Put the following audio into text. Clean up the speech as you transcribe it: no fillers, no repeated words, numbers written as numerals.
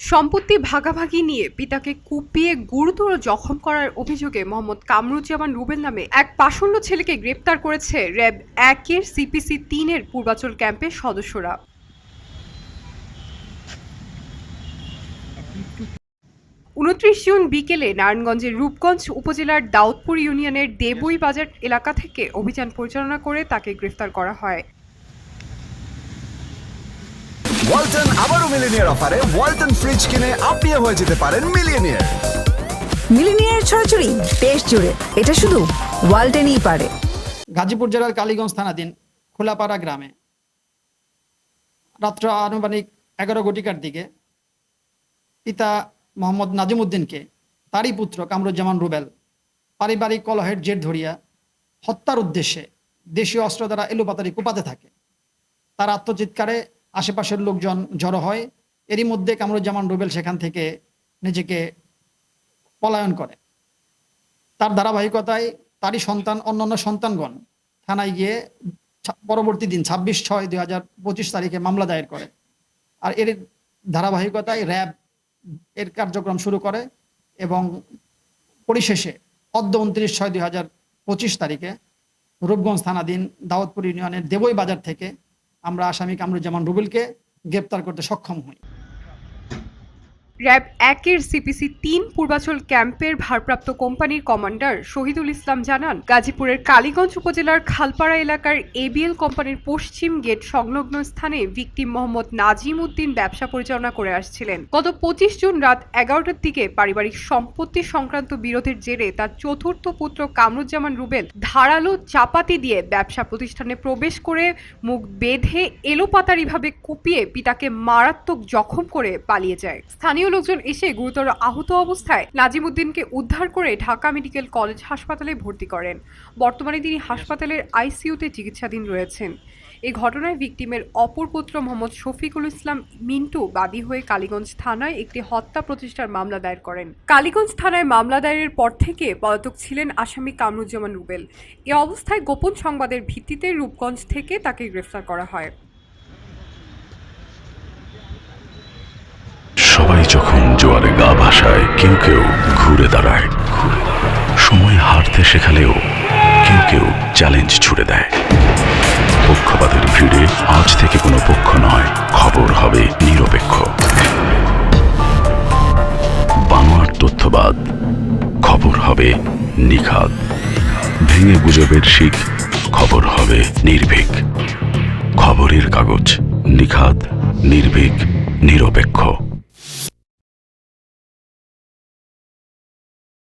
সম্পত্তি ভাগাভাগি নিয়ে পিতাকে কুপিয়ে গুরুতর জখম করার অভিযোগে মোহাম্মদ কামরুজ্জামান রুবেল নামে এক পাষণ্ড ছেলেকে গ্রেপ্তার করেছে র্যাব ১-এর সিপিসি ৩-এর পূর্বাচল ক্যাম্পের সদস্যরা। ২৯ জুন বিকেলে নারায়ণগঞ্জের রূপগঞ্জ উপজেলার দাউদপুর ইউনিয়নের দেবই বাজার এলাকা থেকে অভিযান পরিচালনা করে তাকে গ্রেফতার করা হয়। ওয়ালটন আবারও মিলিনিয়ার অফারে ওয়ালটন ফ্রিজ কিনে আপনিও হয়ে যেতে পারেন মিলিয়নিয়ার। মিলিনিয়ার ছড়াছড়ি দেশ জুড়ে, এটা শুধু ওয়ালটেনই পারে। গাজীপুর জেলার কালীগঞ্জ থানাধীন খোলাপাড়া গ্রামে রাত্র আনুমানিক 11 ঘটিকার দিকে পিতা মোহাম্মদ নাজিমউদ্দিনকে তারই পুত্র কামরুজ্জামান রুবেল পারিবারিক কলহের জের ধরিয়া হত্যার উদ্দেশ্যে দেশীয় অস্ত্র দ্বারা এলোপাতাড়ি কোপাতে থাকে। তার আত্মচিৎকারে আশেপাশের লোকজন জড়ো হয়। এরই মধ্যে কামরুজ্জামান রুবেল সেখান থেকে নিজেকে পলায়ন করে। তার ধারাবাহিকতায় তারই সন্তান অন্যান্য সন্তানগণ থানায় গিয়ে পরবর্তী দিন 26/6/2025 তারিখে মামলা দায়ের করে। আর এর ধারাবাহিকতায় র্যাব এর কার্যক্রম শুরু করে এবং পরিশেষে অদ্য 29/6/2025 তারিখে রূপগঞ্জ থানাধীন দাউদপুর ইউনিয়নের দেবই বাজার থেকে আমরা আসামি কামরুজ্জামান রুবেলকে গ্রেপ্তার করতে সক্ষম হই। র্যাব ১-এর সিপিসি ৩ পূর্বাচল ক্যাম্পের ভারপ্রাপ্ত কোম্পানির কমান্ডার শহীদুল ইসলাম জানান, গাজীপুরের কালীগঞ্জ উপজেলার খালপাড়া এলাকার এবিএল কোম্পানির পশ্চিম গেট সংলগ্ন স্থানে ভিকটিম মোহাম্মদ নাজিমউদ্দিন ব্যবসা পরিচালনা করে আসছিলেন। গত ২৫ জুন রাত ১১টার দিকে পারিবারিক সম্পত্তি সংক্রান্ত বিরোধের জেরে তার চতুর্থ পুত্র কামরুজ্জামান রুবেল ধারালো চাপাতি দিয়ে ব্যবসা প্রতিষ্ঠানে প্রবেশ করে মুখ বেঁধে এলোপাতাড়িভাবে কুপিয়ে পিতাকে মারাত্মক জখম করে পালিয়ে যায়। স্থানীয় লোকজন এসে গুরুতর আহত অবস্থায় নাজিমউদ্দিনকে উদ্ধার করে ঢাকা মেডিকেল কলেজ হাসপাতালে ভর্তি করেন। বর্তমানে তিনি হাসপাতালের আইসিইউতে চিকিৎসাধীন রয়েছেন। এই ঘটনায় ভিকটিমের অপর পুত্র মোহাম্মদ শফিকুল ইসলাম মিন্টু বাদী হয়ে কালীগঞ্জ থানায় একটি হত্যা প্রচেষ্টার মামলা দায়ের করেন। কালীগঞ্জ থানায় মামলা দায়েরের পর থেকে পলাতক ছিলেন আসামি কামরুজ্জামান রুবেল। এ অবস্থায় গোপন সংবাদের ভিত্তিতে রূপগঞ্জ থেকে তাকে গ্রেফতার করা হয়। সবাই যখন জোয়ারে গা ভাসায়, কেউ কেউ ঘুরে দাঁড়ায়। সময় হারতে শেখালেও কেউ কেউ চ্যালেঞ্জ ছুড়ে দেয়। পক্ষপাতের ভিড়ে আজ থেকে কোনো পক্ষ নয়, খবর হবে নিরপেক্ষ। বানোয়ার তথ্যবাদ, খবর হবে নিখাদ। ভেঙে গুজবের শিখ, খবর হবে নির্ভীক। খবরের কাগজ, নিখাদ, নির্ভীক, নিরপেক্ষ।